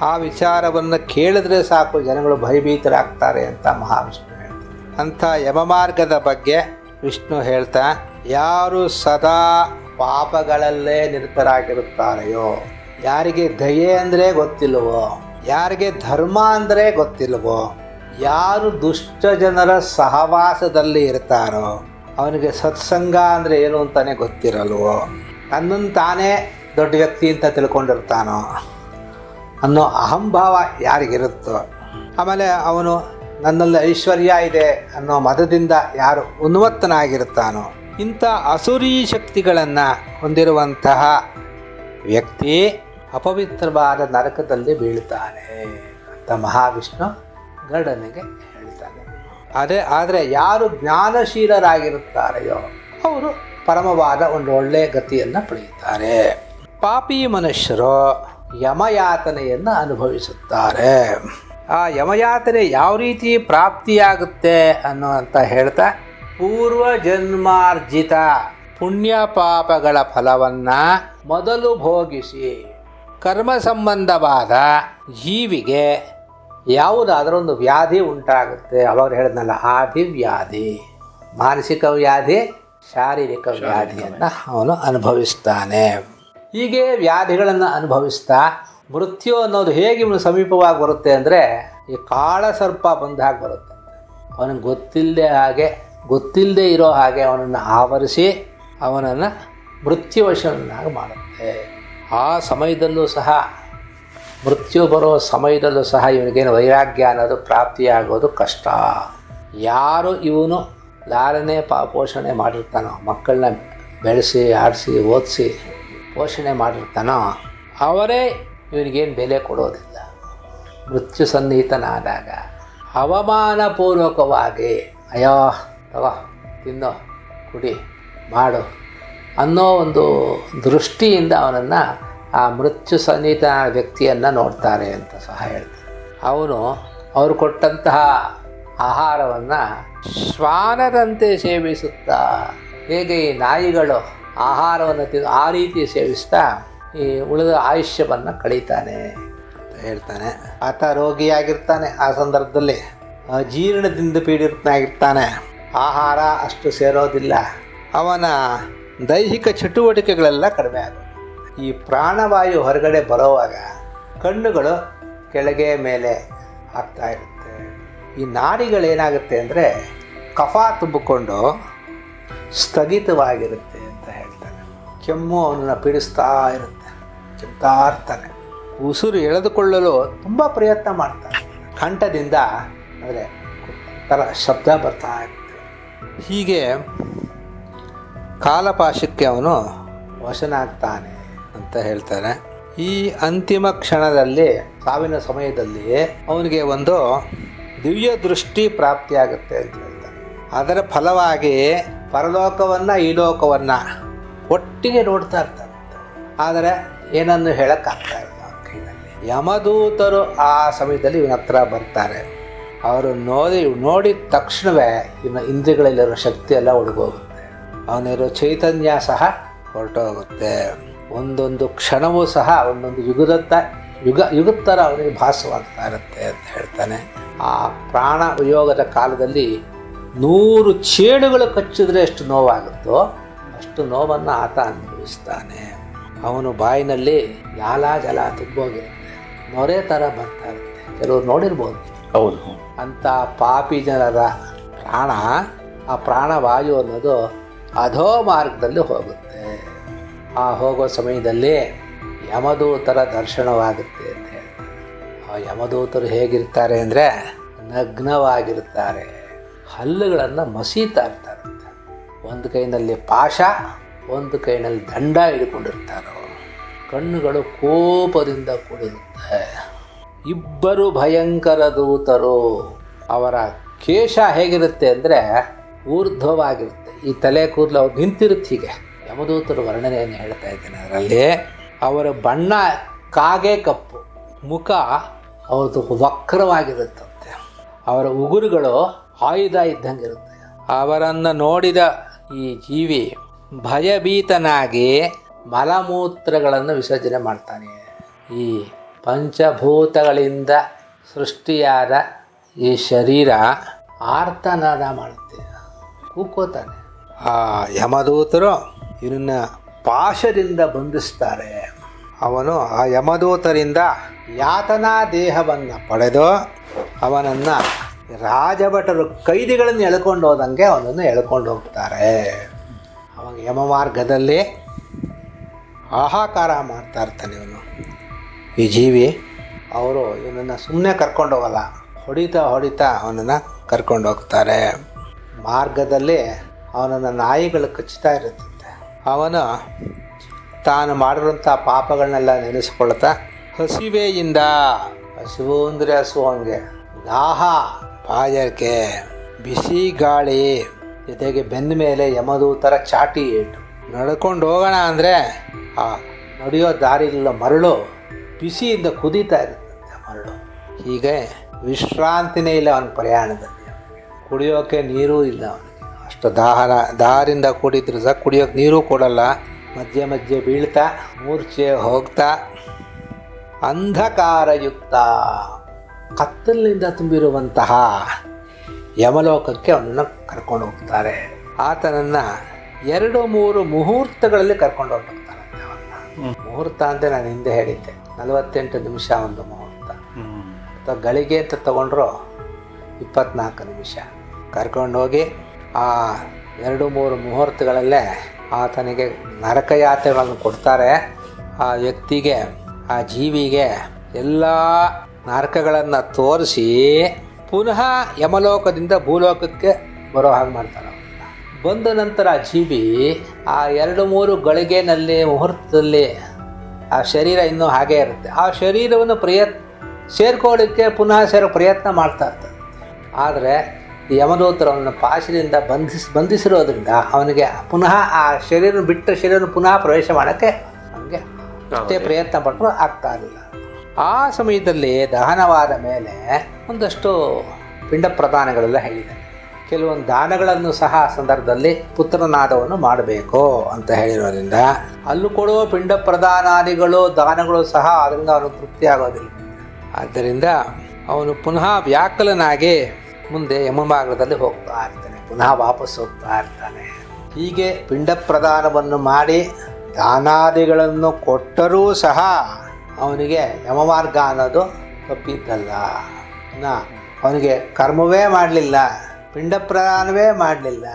ಆ ವಿಚಾರವನ್ನು ಕೇಳಿದ್ರೆ ಸಾಕು ಜನಗಳು ಭಯಭೀತರಾಗ್ತಾರೆ ಅಂತ ಮಹಾವಿಷ್ಣು ಹೇಳ್ತಾರೆ. ಅಂಥ ಯಮಮಾರ್ಗದ ಬಗ್ಗೆ ವಿಷ್ಣು ಹೇಳ್ತಾ, ಯಾರು ಸದಾ ಪಾಪಗಳಲ್ಲೇ ನಿರತರಾಗಿರುತ್ತಾರೆಯೋ, ಯಾರಿಗೆ ದಯೆ ಅಂದರೆ ಗೊತ್ತಿಲ್ಲವೋ, ಯಾರಿಗೆ ಧರ್ಮ ಅಂದರೆ ಗೊತ್ತಿಲ್ಲವೋ, ಯಾರು ದುಷ್ಟ ಜನರ ಸಹವಾಸದಲ್ಲಿ ಇರ್ತಾರೋ, ಅವನಿಗೆ ಸತ್ಸಂಗ ಅಂದರೆ ಏನು ಅಂತಾನೆ ಗೊತ್ತಿರಲ್ವೋ, ತನ್ನನ್ನು ತಾನೇ ದೊಡ್ಡ ವ್ಯಕ್ತಿ ಅಂತ ತಿಳ್ಕೊಂಡಿರ್ತಾನೋ ಅನ್ನೋ ಅಹಂಭಾವ ಯಾರಿಗಿರುತ್ತೋ, ಆಮೇಲೆ ಅವನು ನನ್ನಲ್ಲಿ ಐಶ್ವರ್ಯ ಇದೆ ಅನ್ನೋ ಮದದಿಂದ ಯಾರು ಉನ್ಮತ್ತನಾಗಿರ್ತಾನೋ, ಇಂಥ ಅಸುರೀ ಶಕ್ತಿಗಳನ್ನು ಹೊಂದಿರುವಂತಹ ವ್ಯಕ್ತಿ ಅಪವಿತ್ರವಾದ ನರಕದಲ್ಲಿ ಬೀಳ್ತಾನೆ ಅಂತ ಮಹಾವಿಷ್ಣು ಗರುಡನಿಗೆ ಹೇಳ್ತಾನೆ. ಆದರೆ ಯಾರು ಜ್ಞಾನಶೀಲರಾಗಿರುತ್ತಾರೆಯೋ ಅವರು ಪರಮವಾದ ಒಂದು ಒಳ್ಳೆಯ ಗತಿಯನ್ನು ಪಡೆಯುತ್ತಾರೆ. ಪಾಪಿ ಮನುಷ್ಯರು ಯಮಯಾತನೆಯನ್ನು ಅನುಭವಿಸುತ್ತಾರೆ. ಆ ಯಮಯಾತನೆ ಯಾವ ರೀತಿ ಪ್ರಾಪ್ತಿಯಾಗುತ್ತೆ ಅಂತ ಹೇಳ್ತಾ, ಪೂರ್ವ ಜನ್ಮಾರ್ಜಿತ ಪುಣ್ಯ ಪಾಪಗಳ ಫಲವನ್ನು ಮೊದಲು ಭೋಗಿಸಿ ಕರ್ಮ ಸಂಬಂಧವಾದ ಜೀವಿಗೆ ಯಾವುದಾದ್ರೂ ಒಂದು ವ್ಯಾಧಿ ಉಂಟಾಗುತ್ತೆ. ಅವಾಗ ಹೇಳಿದ್ನಲ್ಲ, ಆದಿವ್ಯಾಧಿ, ಮಾನಸಿಕ ವ್ಯಾಧಿ, ಶಾರೀರಿಕ ವ್ಯಾಧಿಯನ್ನು ಅವನು ಅನುಭವಿಸ್ತಾನೆ. ಹೀಗೆ ವ್ಯಾಧಿಗಳನ್ನು ಅನುಭವಿಸ್ತಾ ಮೃತ್ಯು ಅನ್ನೋದು ಹೇಗೆ ಇವನು ಸಮೀಪವಾಗಿ ಬರುತ್ತೆ ಅಂದರೆ, ಈ ಕಾಳಸರ್ಪ ಬಂದಾಗ ಬರುತ್ತೆ. ಅವನಿಗೆ ಗೊತ್ತಿಲ್ಲದೆ ಇರೋ ಹಾಗೆ ಅವನನ್ನು ಆವರಿಸಿ ಅವನನ್ನು ಮೃತ್ಯುವಶನಾಗಿ ಮಾಡುತ್ತೆ. ಆ ಸಮಯದಲ್ಲೂ ಸಹ, ಮೃತ್ಯು ಬರೋ ಸಮಯದಲ್ಲೂ ಸಹ ಇವನಿಗೇನು ವೈರಾಗ್ಯ ಅನ್ನೋದು ಪ್ರಾಪ್ತಿಯಾಗೋದು ಕಷ್ಟ. ಯಾರು ಇವನು ಲಾಲನೆ ಪೋಷಣೆ ಮಾಡಿರ್ತಾನೋ, ಮಕ್ಕಳನ್ನ ಬೆಳೆಸಿ ಆಡಿಸಿ ಓದಿಸಿ ಪೋಷಣೆ ಮಾಡಿರ್ತಾನೋ ಅವರೇ ಇವನಿಗೇನು ಬೆಲೆ ಕೊಡೋದಿಲ್ಲ. ಮೃತ್ಯು ಸನ್ನಿಹಿತನಾದಾಗ ಅವಮಾನಪೂರ್ವಕವಾಗಿ ಅಯ್ಯೋ ತಗೋ ತಿನ್ನೋ ಕುಡಿ ಮಾಡು ಅನ್ನೋ ಒಂದು ದೃಷ್ಟಿಯಿಂದ ಅವನನ್ನು ಆ ಮೃತ್ಯು ಸನ್ನಿಹಿತ ವ್ಯಕ್ತಿಯನ್ನು ನೋಡ್ತಾರೆ ಅಂತ ಸಹ ಹೇಳ್ತಾರೆ. ಅವರು ಕೊಟ್ಟಂತಹ ಆಹಾರವನ್ನು ಶ್ವಾನದಂತೆ ಸೇವಿಸುತ್ತಾ, ಹೇಗೆ ಈ ನಾಯಿಗಳು ಆಹಾರವನ್ನು ತಿಂದು ಆ ರೀತಿ ಸೇವಿಸ್ತಾ ಈ ಉಳಿದ ಆಯುಷ್ಯವನ್ನು ಕಳೀತಾನೆ ಅಂತ ಹೇಳ್ತಾನೆ. ಆತ ರೋಗಿಯಾಗಿರ್ತಾನೆ. ಆ ಸಂದರ್ಭದಲ್ಲಿ ಅಜೀರ್ಣದಿಂದ ಪೀಡಿತನಾಗಿರ್ತಾನೆ. ಆಹಾರ ಅಷ್ಟು ಸೇರೋದಿಲ್ಲ. ಅವನ ದೈಹಿಕ ಚಟುವಟಿಕೆಗಳೆಲ್ಲ ಕಡಿಮೆ ಆಗುತ್ತೆ. ಈ ಪ್ರಾಣವಾಯು ಹೊರಗಡೆ ಬರೋವಾಗ ಕಣ್ಣುಗಳು ಕೆಳಗೆ ಮೇಲೆ ಆಗ್ತಾ ಇರುತ್ತೆ. ಈ ನಾಡಿಗಳೇನಾಗುತ್ತೆ ಅಂದರೆ ಕಫ ತುಂಬಿಕೊಂಡು ಸ್ಥಗಿತವಾಗಿರುತ್ತೆ ಅಂತ ಹೇಳ್ತಾನೆ. ಕೆಮ್ಮು ಅವನನ್ನು ಪೀಡಿಸ್ತಾ ಇರುತ್ತೆ, ಕೆಮ್ತಾ ಇರ್ತಾನೆ. ಉಸಿರು ಎಳೆದುಕೊಳ್ಳಲು ತುಂಬ ಪ್ರಯತ್ನ ಮಾಡ್ತಾನೆ. ಕಂಠದಿಂದ ಅಂದರೆ ಥರ ಶಬ್ದ ಬರ್ತಾ ಇರುತ್ತೆ. ಹೀಗೆ ಕಾಲಪಾಶಕ್ಕೆ ಅವನು ವಶನಾಗ್ತಾನೆ ಅಂತ ಹೇಳ್ತಾರೆ. ಈ ಅಂತಿಮ ಕ್ಷಣದಲ್ಲಿ, ಸಾವಿನ ಸಮಯದಲ್ಲಿ ಅವನಿಗೆ ಒಂದು ದಿವ್ಯ ದೃಷ್ಟಿ ಪ್ರಾಪ್ತಿಯಾಗುತ್ತೆ ಅಂತ ಹೇಳ್ತಾರೆ. ಅದರ ಫಲವಾಗಿ ಪರಲೋಕವನ್ನು ಈ ಲೋಕವನ್ನು ಒಟ್ಟಿಗೆ ನೋಡ್ತಾ ಇರ್ತಾನೆ. ಆದರೆ ಏನನ್ನು ಹೇಳೋಕ್ಕಾಗ್ತಾ ಇಲ್ಲ ಅವನ ಕೈನಲ್ಲಿ. ಯಮದೂತರು ಆ ಸಮಯದಲ್ಲಿ ಇವನ ಹತ್ರ ಬರ್ತಾರೆ. ಅವರು ನೋಡಿದ ತಕ್ಷಣವೇ ಇವನ ಇಂದ್ರಿಯಗಳಲ್ಲಿರೋ ಶಕ್ತಿ ಎಲ್ಲ ಒಳಗೋಗುತ್ತೆ. ಅವನಿರೋ ಚೈತನ್ಯ ಸಹ ಹೊರಟೋಗುತ್ತೆ. ಒಂದೊಂದು ಕ್ಷಣವೂ ಸಹ ಒಂದೊಂದು ಯುಗದ ಥರ ಅವನಿಗೆ ಭಾಸವಾಗ್ತಾ ಇರುತ್ತೆ ಅಂತ ಹೇಳ್ತಾನೆ. ಆ ಪ್ರಾಣ ವಿಯೋಗದ ಕಾಲದಲ್ಲಿ 100 ಚೇಳುಗಳು ಕಚ್ಚಿದ್ರೆ ಎಷ್ಟು ನೋವಾಗುತ್ತೋ ಅಷ್ಟು ನೋವನ್ನು ಆತ ಅನುಭವಿಸ್ತಾನೆ. ಅವನು ಬಾಯಿನಲ್ಲಿ ಲಾಲಾಜಲ ತುಂಬೋಗಿರುತ್ತೆ, ನೊರೆ ಥರ ಬರ್ತಾ ಇರುತ್ತೆ. ಕೆಲವರು ನೋಡಿರ್ಬೋದು.
ಹೌದು.
ಅಂಥ ಪಾಪಿ ಜನರ ಆ ಪ್ರಾಣವಾಯು ಅನ್ನೋದು ಅಧೋ ಮಾರ್ಗದಲ್ಲಿ ಹೋಗುತ್ತೆ. ಆ ಹೋಗೋ ಸಮಯದಲ್ಲಿ ಯಮದೂತರ ದರ್ಶನವಾಗುತ್ತೆ ಅಂತ ಹೇಳ್ತಾರೆ. ಆ ಯಮದೂತರು ಹೇಗಿರ್ತಾರೆ ಅಂದರೆ ನಗ್ನವಾಗಿರ್ತಾರೆ, ಹಲ್ಲುಗಳನ್ನು ಮಸೀತಾ ಇರ್ತಾರಂತೆ. ಒಂದು ಕೈನಲ್ಲಿ ಪಾಶ, ಒಂದು ಕೈನಲ್ಲಿ ದಂಡ ಹಿಡ್ಕೊಂಡಿರ್ತಾರೋ. ಕಣ್ಣುಗಳು ಕೋಪದಿಂದ ಕೂಡಿರುತ್ತೆ. ಇಬ್ಬರು ಭಯಂಕರ ದೂತರು. ಅವರ ಕೇಶ ಹೇಗಿರುತ್ತೆ ಅಂದರೆ ಊರ್ಧ್ವವಾಗಿರುತ್ತೆ. ಈ ತಲೆ ಕೂದಲು ಅವ್ರು ನಿಂತಿರುತ್ತೆ. ಹೀಗೆ ಯಮದೂತರು ವರ್ಣನೆಯನ್ನು ಹೇಳ್ತಾ ಇದ್ದೇನೆ. ಅದರಲ್ಲಿ ಅವರ ಬಣ್ಣ ಕಾಗೆ ಕಪ್ಪು, ಮುಖ ಅವ್ರದ್ದು ವಕ್ರವಾಗಿರುತ್ತಂತೆ. ಅವರ ಉಗುರುಗಳು ಆಯುಧ ಇದ್ದಂಗೆ ಇರುತ್ತೆ. ಅವರನ್ನು ನೋಡಿದ ಈ ಜೀವಿ ಭಯಭೀತನಾಗಿ ಮಲಮೂತ್ರಗಳನ್ನು ವಿಸರ್ಜನೆ ಮಾಡ್ತಾನೆ. ಈ ಪಂಚಭೂತಗಳಿಂದ ಸೃಷ್ಟಿಯಾದ ಈ ಶರೀರ ಆರ್ತನಾದ ಮಾಡುತ್ತೆ, ಕೂಕೋತಾನೆ. ಆ ಯಮದೂತರು ಇವನ್ನ ಪಾಶದಿಂದ ಬಂಧಿಸ್ತಾರೆ. ಅವನು ಆ ಯಮದೂತರಿಂದ ಯಾತನಾ ದೇಹವನ್ನು ಪಡೆದು ಅವನನ್ನು ರಾಜಭಟರು ಕೈದಿಗಳನ್ನು ಎಳ್ಕೊಂಡು ಹೋದಂಗೆ ಅವನನ್ನು ಎಳ್ಕೊಂಡು ಹೋಗ್ತಾರೆ. ಅವಾಗ ಯಮ ಮಾರ್ಗದಲ್ಲಿ ಹಾಹಾಕಾರ ಮಾಡ್ತಾ ಇರ್ತಾನೆ ಇವನು, ಈ ಜೀವಿ. ಅವರು ಇವನನ್ನು ಸುಮ್ಮನೆ ಕರ್ಕೊಂಡು ಹೋಗಲ್ಲ, ಹೊಡಿತಾ ಅವನನ್ನು ಕರ್ಕೊಂಡು ಹೋಗ್ತಾರೆ. ಮಾರ್ಗದಲ್ಲಿ ಅವನನ್ನು ನಾಯಿಗಳು ಕಚ್ಚುತ್ತಾ ಇರುತ್ತಂತೆ. ಅವನು ತಾನು ಮಾಡಿರುವಂಥ ಪಾಪಗಳನ್ನೆಲ್ಲ ನೆನೆಸ್ಕೊಳ್ತಾ ಹಸಿವೆಯಿಂದ, ಹಸಿವು ಅಂದರೆ ಹಸು, ಹಂಗೆ ದಾಹ, ಬಾಯಾರಿಕೆ, ಬಿಸಿ ಗಾಳಿ, ಜೊತೆಗೆ ಬೆಂದ ಮೇಲೆ ಯಮದೂತರ ಚಾಟಿ ಏಟು. ನಡ್ಕೊಂಡು ಹೋಗೋಣ ಅಂದರೆ ಆ ನಡೆಯೋ ದಾರಿಲ್ಲ ಮರಳು ಬಿಸಿಯಿಂದ ಕುದೀತಾ ಇರುತ್ತಂತೆ ಮರಳು. ಹೀಗೆ ವಿಶ್ರಾಂತಿನೇ ಇಲ್ಲ ಅವನ ಪ್ರಯಾಣದಲ್ಲಿ. ಕುಡಿಯೋಕ್ಕೆ ನೀರೂ ಇಲ್ಲ ಅವನಿಗೆ. ಅಷ್ಟು ದಾಹದಿಂದ ಕೂಡಿದ್ರು ಸಹ ಕುಡಿಯೋಕ್ಕೆ ನೀರೂ ಕೊಡಲ್ಲ. ಮಧ್ಯೆ ಮಧ್ಯೆ ಬೀಳ್ತಾ ಮೂರ್ಛೆ ಹೋಗ್ತಾ ಅಂಧಕಾರಯುಕ್ತ ಕತ್ತಲಿನಿಂದ ತುಂಬಿರುವಂತಹ ಯಮಲೋಕಕ್ಕೆ ಅವನನ್ನು ಕರ್ಕೊಂಡು ಹೋಗ್ತಾರೆ. ಆತನನ್ನು 2-3 ಮುಹೂರ್ತಗಳಲ್ಲಿ ಕರ್ಕೊಂಡು ಹೋಗ್ತಾರಂತೆ ಅವನ್ನ. ಮುಹೂರ್ತ ಅಂತ ನಾನು ಹಿಂದೆ ಹೇಳಿದ್ದೆ, 48 ನಿಮಿಷ ಒಂದು ಮುಹೂರ್ತ, ಅಥವಾ ಗಳಿಗೆ ಅಂತ ತಗೊಂಡ್ರು 24 ನಿಮಿಷ. ಕರ್ಕೊಂಡೋಗಿ ಆ 2-3 ಮುಹೂರ್ತಗಳಲ್ಲೇ ಆತನಿಗೆ ನರಕಯಾತ್ರೆಗಳನ್ನು ಕೊಡ್ತಾರೆ. ಆ ವ್ಯಕ್ತಿಗೆ, ಆ ಜೀವಿಗೆ ಎಲ್ಲ ನರಕಗಳನ್ನು ತೋರಿಸಿ ಪುನಃ ಯಮಲೋಕದಿಂದ ಭೂಲೋಕಕ್ಕೆ ಬರೋ ಹಾಗೆ ಮಾಡ್ತಾರೆ. ಬಂದ ನಂತರ ಆ ಜೀವಿ ಆ 2-3 ಗಳಿಗೆನಲ್ಲಿ ಮುಹೂರ್ತದಲ್ಲಿ ಆ ಶರೀರ ಇನ್ನೂ ಹಾಗೇ ಇರುತ್ತೆ. ಆ ಶರೀರವನ್ನು ಸೇರ್ಕೊಳ್ಳಿಕ್ಕೆ ಪುನಃ ಸೇರೋ ಪ್ರಯತ್ನ ಮಾಡ್ತಾ ಇರ್ತಾರೆ. ಆದರೆ ಯಮದೂತರು ಅವನ ಪಾಶದಿಂದ ಬಂಧಿಸಿರೋದ್ರಿಂದ ಅವನಿಗೆ ಪುನಃ ಆ ಬಿಟ್ಟ ಶರೀರವನ್ನು ಪುನಃ ಪ್ರವೇಶ ಮಾಡೋಕ್ಕೆ ಅವನಿಗೆ ಅಷ್ಟೇ ಪ್ರಯತ್ನ ಪಟ್ಟರು ಆಗ್ತಾ ಇರಲಿಲ್ಲ. ಆ ಸಮಯದಲ್ಲಿ ದಹನವಾದ ಮೇಲೆ ಒಂದಷ್ಟು ಪಿಂಡ ಪ್ರದಾನಗಳೆಲ್ಲ ಹೇಳಿದ್ದಾರೆ. ಕೆಲವೊಂದು ದಾನಗಳನ್ನು ಸಹ ಆ ಸಂದರ್ಭದಲ್ಲಿ ಪುತ್ರನಾದವನ್ನು ಮಾಡಬೇಕು ಅಂತ ಹೇಳಿರೋದ್ರಿಂದ ಅಲ್ಲೂ ಕೊಡುವ ಪಿಂಡ ಪ್ರದಾನಾದಿಗಳು ದಾನಗಳು ಸಹ ಅದರಿಂದ ಅವನು ತೃಪ್ತಿ ಆಗೋದಿಲ್ಲ. ಆದ್ದರಿಂದ ಅವನು ಪುನಃ ವ್ಯಾಕುಲನಾಗಿ ಮುಂದೆ ಯಮಮಾರ್ಗದಲ್ಲಿ ಹೋಗ್ತಾ ಇರ್ತಾನೆ, ಪುನಃ ವಾಪಸ್ ಹೋಗ್ತಾ ಇರ್ತಾನೆ. ಹೀಗೆ ಪಿಂಡ ಪ್ರದಾನವನ್ನು ಮಾಡಿ ದಾನಾದಿಗಳನ್ನು ಕೊಟ್ಟರೂ ಸಹ ಅವನಿಗೆ ಯಮಮಾರ್ಗ ಅನ್ನೋದು ತಪ್ಪಿದ್ದಲ್ಲ. ಅವನಿಗೆ ಕರ್ಮವೇ ಮಾಡಲಿಲ್ಲ, ಪಿಂಡ ಪ್ರದಾನವೇ ಮಾಡಲಿಲ್ಲ,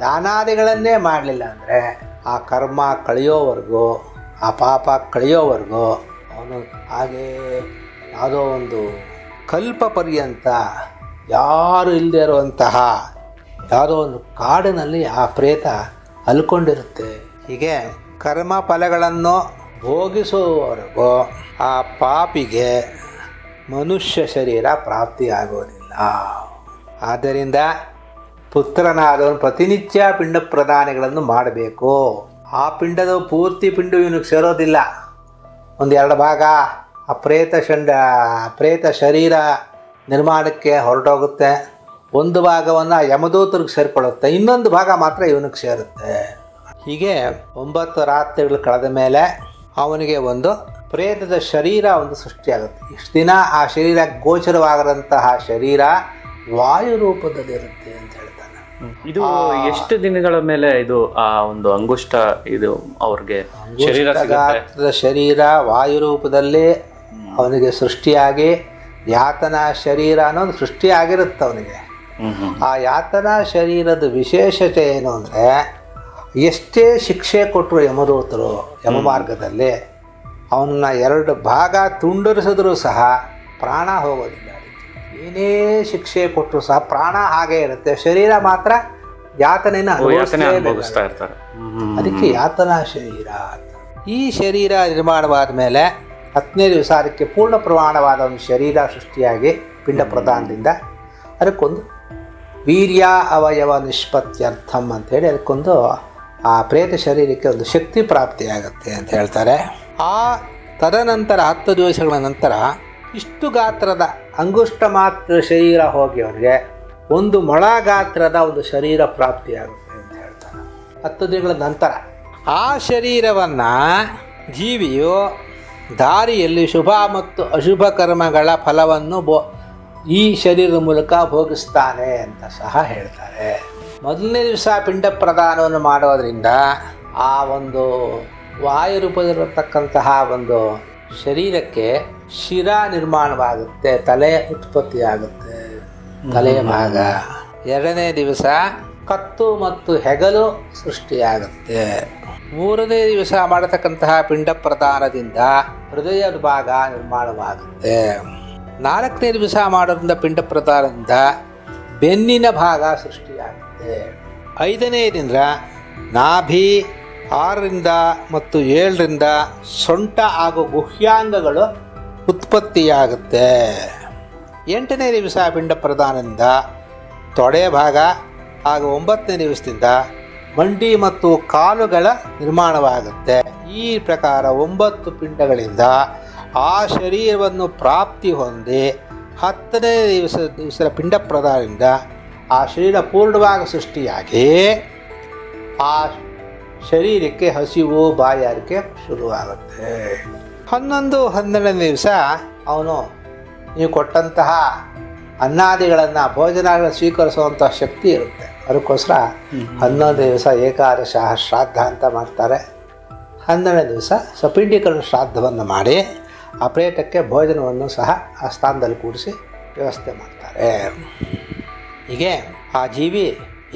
ದಾನಾದಿಗಳನ್ನೇ ಮಾಡಲಿಲ್ಲ ಅಂದರೆ ಆ ಕರ್ಮ ಕಳೆಯೋವರೆಗೂ, ಆ ಪಾಪ ಕಳೆಯೋವರೆಗೂ ಅವನು ಹಾಗೇ ಯಾವುದೋ ಒಂದು ಕಲ್ಪ ಪರ್ಯಂತ ಯಾರು ಇಲ್ಲದೆ ಇರುವಂತಹ ಯಾವುದೋ ಒಂದು ಕಾಡಿನಲ್ಲಿ ಆ ಪ್ರೇತ ಅಲ್ಕೊಂಡಿರುತ್ತೆ. ಹೀಗೆ ಕರ್ಮ ಫಲಗಳನ್ನು ಭೋಗಿಸುವವರೆಗೂ ಆ ಪಾಪಿಗೆ ಮನುಷ್ಯ ಶರೀರ ಪ್ರಾಪ್ತಿಯಾಗೋದಿಲ್ಲ. ಆದ್ದರಿಂದ ಪುತ್ರನಾದವನು ಪ್ರತಿನಿತ್ಯ ಪಿಂಡ ಪ್ರದಾನಗಳನ್ನು ಮಾಡಬೇಕು. ಆ ಪಿಂಡದ ಪೂರ್ತಿ ಪಿಂಡ ಇವನಿಗೆ ಸೇರೋದಿಲ್ಲ. 1-2 ಭಾಗ ಆ ಪ್ರೇತ ಶರೀರ ನಿರ್ಮಾಣಕ್ಕೆ ಹೊರಟೋಗುತ್ತೆ. ಒಂದು ಭಾಗವನ್ನು ಯಮದೂತರಿಗೆ ಸೇರಿಕೊಳ್ಳುತ್ತೆ, ಇನ್ನೊಂದು ಭಾಗ ಮಾತ್ರ ಇವನಿಗೆ ಸೇರುತ್ತೆ. ಹೀಗೆ 9 ರಾತ್ರಿಗಳು ಕಳೆದ ಮೇಲೆ ಅವನಿಗೆ ಒಂದು ಪ್ರೇತದ ಶರೀರ ಒಂದು ಸೃಷ್ಟಿಯಾಗುತ್ತೆ. ಇಷ್ಟು ದಿನ ಆ ಶರೀರ ಗೋಚರವಾಗಿರೋಂತಹ ಶರೀರ ವಾಯು ರೂಪದಲ್ಲಿರುತ್ತೆ ಅಂತ ಹೇಳ್ತಾನೆ.
ಇದು ಎಷ್ಟು ದಿನಗಳ ಮೇಲೆ ಇದು ಆ ಒಂದು ಅಂಗುಷ್ಟ ಇದು ಅವ್ರಿಗೆ
ಗಾತ್ರದ ಶರೀರ ವಾಯು ರೂಪದಲ್ಲಿ ಅವನಿಗೆ ಸೃಷ್ಟಿಯಾಗಿ ಯಾತನಾ ಶರೀರ ಅನ್ನೋದು ಸೃಷ್ಟಿಯಾಗಿರುತ್ತೆ ಅವನಿಗೆ. ಆ ಯಾತನಾ ಶರೀರದ ವಿಶೇಷತೆ ಏನು ಅಂದರೆ, ಎಷ್ಟೇ ಶಿಕ್ಷೆ ಕೊಟ್ಟರು ಯಮದೂತರು ಯಮಮಾರ್ಗದಲ್ಲಿ ಅವನ್ನ 2 ಭಾಗ ತುಂಡರಿಸಿದ್ರೂ ಸಹ ಪ್ರಾಣ ಹೋಗೋದಿಲ್ಲ. ಏನೇ ಶಿಕ್ಷೆ ಕೊಟ್ಟರು ಸಹ ಪ್ರಾಣ ಹಾಗೇ ಇರುತ್ತೆ, ಶರೀರ ಮಾತ್ರ ಯಾತನೆಯನ್ನು ಅನುಭವಿಸ್ತಾ ಇರ್ತಾರೆ. ಅದಕ್ಕೆ ಯಾತನಾ ಶರೀರ. ಈ ಶರೀರ ನಿರ್ಮಾಣವಾದ ಮೇಲೆ 10ನೇ ದಿವಸ ಅದಕ್ಕೆ ಪೂರ್ಣ ಪ್ರಮಾಣವಾದ ಒಂದು ಶರೀರ ಸೃಷ್ಟಿಯಾಗಿ ಪಿಂಡ ಪ್ರದಾನದಿಂದ ಅದಕ್ಕೊಂದು ವೀರ್ಯ ಅವಯವ ನಿಷ್ಪತ್ತ್ಯರ್ಥಂ ಅಂಥೇಳಿ ಅದಕ್ಕೊಂದು ಆ ಪ್ರೇತ ಶರೀರಕ್ಕೆ ಒಂದು ಶಕ್ತಿ ಪ್ರಾಪ್ತಿಯಾಗುತ್ತೆ ಅಂತ ಹೇಳ್ತಾರೆ. ಆ ತದನಂತರ 10 ದಿವಸಗಳ ನಂತರ ಇಷ್ಟು ಗಾತ್ರದ ಅಂಗುಷ್ಟ ಮಾತ್ರ ಶರೀರ ಹೋಗಿ ಅವನಿಗೆ 1 ಮೊಳ ಗಾತ್ರದ ಒಂದು ಶರೀರ ಪ್ರಾಪ್ತಿಯಾಗುತ್ತೆ ಅಂತ ಹೇಳ್ತಾರೆ 10 ದಿನಗಳ ನಂತರ. ಆ ಶರೀರವನ್ನು ಜೀವಿಯು ದಾರಿಯಲ್ಲಿ ಶುಭ ಮತ್ತು ಅಶುಭ ಕರ್ಮಗಳ ಫಲವನ್ನು ಈ ಶರೀರದ ಮೂಲಕ ಭೋಗಿಸ್ತಾನೆ ಅಂತ ಸಹ ಹೇಳ್ತಾರೆ. 1ನೇ ದಿವಸ ಪಿಂಡ ಪ್ರದಾನವನ್ನು ಮಾಡೋದರಿಂದ ಆ ಒಂದು ವಾಯು ರೂಪದಲ್ಲಿರತಕ್ಕಂತಹ ಒಂದು ಶರೀರಕ್ಕೆ ಶಿರ ನಿರ್ಮಾಣವಾಗುತ್ತೆ, ತಲೆ ಉತ್ಪತ್ತಿಯಾಗುತ್ತೆ, ತಲೆಯ ಭಾಗ. 2ನೇ ದಿವಸ ಕತ್ತು ಮತ್ತು ಹೆಗಲು ಸೃಷ್ಟಿಯಾಗುತ್ತೆ. 3ನೇ ದಿವಸ ಮಾಡತಕ್ಕಂತಹ ಪಿಂಡ ಪ್ರದಾನದಿಂದ ಹೃದಯದ ಭಾಗ ನಿರ್ಮಾಣವಾಗುತ್ತೆ. 4ನೇ ದಿವಸ ಮಾಡೋದ್ರಿಂದ ಪಿಂಡ ಪ್ರದಾನದಿಂದ ಬೆನ್ನಿನ ಭಾಗ ಸೃಷ್ಟಿಯಾಗುತ್ತೆ. 5ನೇ ದಿನ ನಾಭಿ 6ರಿಂದ ಮತ್ತು 7ರಿಂದ ಸೊಂಟ ಹಾಗೂ ಗುಹ್ಯಾಂಗಗಳು ಉತ್ಪತ್ತಿಯಾಗುತ್ತೆ. 8ನೇ ದಿವಸ ಪಿಂಡ ಪ್ರದಾನದಿಂದ ತೊಡೆ ಭಾಗ ಹಾಗೂ 9ನೇ ದಿವಸದಿಂದ ಮಂಡಿ ಮತ್ತು ಕಾಲುಗಳ ನಿರ್ಮಾಣವಾಗುತ್ತೆ. ಈ ಪ್ರಕಾರ 9 ಪಿಂಡಗಳಿಂದ ಆ ಶರೀರವನ್ನು ಪ್ರಾಪ್ತಿ ಹೊಂದಿ 10ನೇ ದಿವಸದ ಪಿಂಡ ಪ್ರದಾನದಿಂದ ಆ ಶರೀರ ಪೂರ್ಣವಾಗಿ ಸೃಷ್ಟಿಯಾಗಿ ಆ ಶರೀರಕ್ಕೆ ಹಸಿವು ಬಾಯಾರಿಕೆ ಶುರುವಾಗುತ್ತೆ. 11, 12ನೇ ದಿವಸ ಅವನು ನೀವು ಕೊಟ್ಟಂತಹ ಅನ್ನಾದಿಗಳನ್ನು ಭೋಜನಗಳನ್ನು ಸ್ವೀಕರಿಸುವಂಥ ಶಕ್ತಿ ಇರುತ್ತೆ. ಅದಕ್ಕೋಸ್ಕರ 11ನೇ ದಿವಸ ಏಕಾದಶ ಶ್ರಾದ್ದ ಅಂತ ಮಾಡ್ತಾರೆ. 12ನೇ ದಿವಸ ಸಪಿಂಡೀಕರಣ ಶ್ರಾದ್ದವನ್ನು ಮಾಡಿ ಆ ಪ್ರೇತಕ್ಕೆ ಭೋಜನವನ್ನು ಸಹ ಆ ಸ್ಥಾನದಲ್ಲಿ ಕೂಡಿಸಿ ವ್ಯವಸ್ಥೆ ಮಾಡ್ತಾರೆ. ಹೀಗೆ ಆ ಜೀವಿ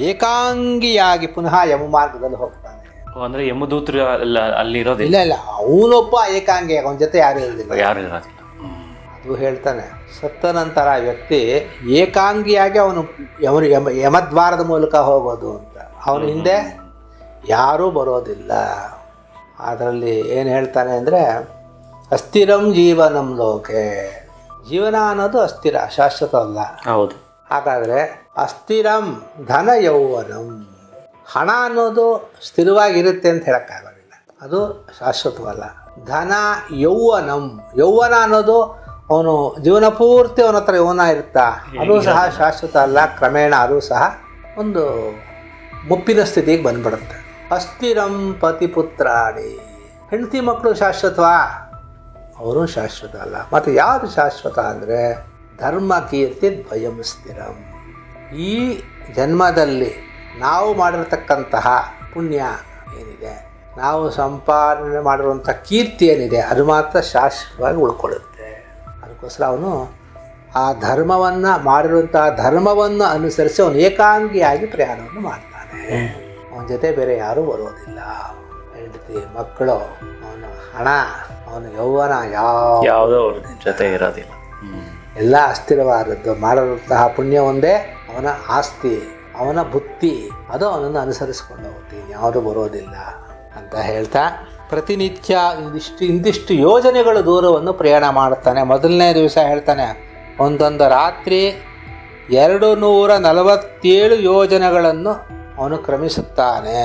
ಏಕಾಂಗಿಯಾಗಿ ಪುನಃ ಯಮ ಮಾರ್ಗದಲ್ಲಿ ಹೋಗ್ತಾನೆ.
ಅಂದರೆ ಯಮದೂತರು ಅಲ್ಲಿ ಇರೋದಿಲ್ಲ.
ಇಲ್ಲ ಅವನೊಬ್ಬ ಏಕಾಂಗಿ, ಅವನ ಜೊತೆ ಯಾರು ಇರೋದಿಲ್ಲ. ಅದು ಹೇಳ್ತಾನೆ, ಸತ್ತ ನಂತರ ವ್ಯಕ್ತಿ ಏಕಾಂಗಿಯಾಗಿ ಅವನು ಯಮದ್ವಾರದ ಮೂಲಕ ಹೋಗೋದು ಅಂತ. ಅವನ ಹಿಂದೆ ಯಾರೂ ಬರೋದಿಲ್ಲ. ಅದರಲ್ಲಿ ಏನು ಹೇಳ್ತಾನೆ ಅಂದರೆ, ಅಸ್ಥಿರಂ ಜೀವನಂ ಲೋಕೆ. ಜೀವನ ಅನ್ನೋದು ಅಸ್ಥಿರ, ಶಾಶ್ವತ ಅಲ್ಲ.
ಹೌದು.
ಹಾಗಾದರೆ ಅಸ್ಥಿರಂ ಧನ ಯೌವನಂ, ಹಣ ಅನ್ನೋದು ಸ್ಥಿರವಾಗಿರುತ್ತೆ ಅಂತ ಹೇಳೋಕ್ಕಾಗೋದಿಲ್ಲ, ಅದು ಶಾಶ್ವತವಲ್ಲ. ಧನ ಯೌವನಂ, ಯೌವನ ಅನ್ನೋದು ಅವನು ಜೀವನ ಪೂರ್ತಿ ಅವನ ಹತ್ರ ಯೌವನ ಇರುತ್ತಾ, ಅದು ಸಹ ಶಾಶ್ವತ ಅಲ್ಲ. ಕ್ರಮೇಣ ಅದು ಸಹ ಒಂದು ಮುಪ್ಪಿನ ಸ್ಥಿತಿಗೆ ಬಂದ್ಬಿಡುತ್ತೆ. ಅಸ್ಥಿರಂ ಪತಿಪುತ್ರಾಣಿ, ಹೆಂಡತಿ ಮಕ್ಕಳು ಶಾಶ್ವತವಾ? ಅವರು ಶಾಶ್ವತ ಅಲ್ಲ. ಮತ್ತು ಯಾವುದು ಶಾಶ್ವತ ಅಂದರೆ ಧರ್ಮ ಕೀರ್ತಿ ದ್ವಯಂ ಸ್ಥಿರಂ. ಈ ಜನ್ಮದಲ್ಲಿ ನಾವು ಮಾಡಿರ್ತಕ್ಕಂತಹ ಪುಣ್ಯ ಏನಿದೆ, ನಾವು ಸಂಪಾದನೆ ಮಾಡಿರುವಂಥ ಕೀರ್ತಿ ಏನಿದೆ, ಅದು ಮಾತ್ರ ಶಾಶ್ವತವಾಗಿ ಉಳ್ಕೊಳ್ಳುತ್ತೆ. ಅದಕ್ಕೋಸ್ಕರ ಅವನು ಆ ಧರ್ಮವನ್ನು ಮಾಡಿರುವಂತಹ ಧರ್ಮವನ್ನು ಅನುಸರಿಸಿ ಅವನು ಏಕಾಂಗಿಯಾಗಿ ಪ್ರಯಾಣವನ್ನು ಮಾಡ್ತಾನೆ. ಅವನ ಜೊತೆ ಬೇರೆ ಯಾರೂ ಬರೋದಿಲ್ಲ. ಹೆಂಡತಿ ಮಕ್ಕಳು, ಅವನ ಹಣ, ಅವನ ಯೌವನ ಯಾವುದೋ
ಜೊತೆ ಇರೋದಿಲ್ಲ.
ಎಲ್ಲ ಅಸ್ಥಿರವಾದದ್ದು. ಮಾಡಿರುವಂತಹ ಪುಣ್ಯ ಒಂದೇ ಅವನ ಆಸ್ತಿ, ಅವನ ಬುತ್ತಿ, ಅದು ಅವನನ್ನು ಅನುಸರಿಸ್ಕೊಂಡು ಹೋಗ್ತೀನಿ, ಯಾವುದು ಬರೋದಿಲ್ಲ ಅಂತ ಹೇಳ್ತಾ ಪ್ರತಿನಿತ್ಯ ಇಂದಿಷ್ಟು ಯೋಜನೆಗಳು ದೂರವನ್ನು ಪ್ರಯಾಣ ಮಾಡುತ್ತಾನೆ. 1ನೇ ದಿವಸ ಹೇಳ್ತಾನೆ, ಒಂದೊಂದು ರಾತ್ರಿ 247 ಯೋಜನೆಗಳನ್ನು ಅವನು ಕ್ರಮಿಸುತ್ತಾನೆ,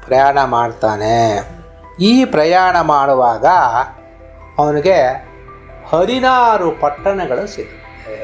ಪ್ರಯಾಣ ಮಾಡ್ತಾನೆ. ಈ ಪ್ರಯಾಣ ಮಾಡುವಾಗ ಅವನಿಗೆ 16 ಪಟ್ಟಣಗಳು ಸಿಗುತ್ತೆ.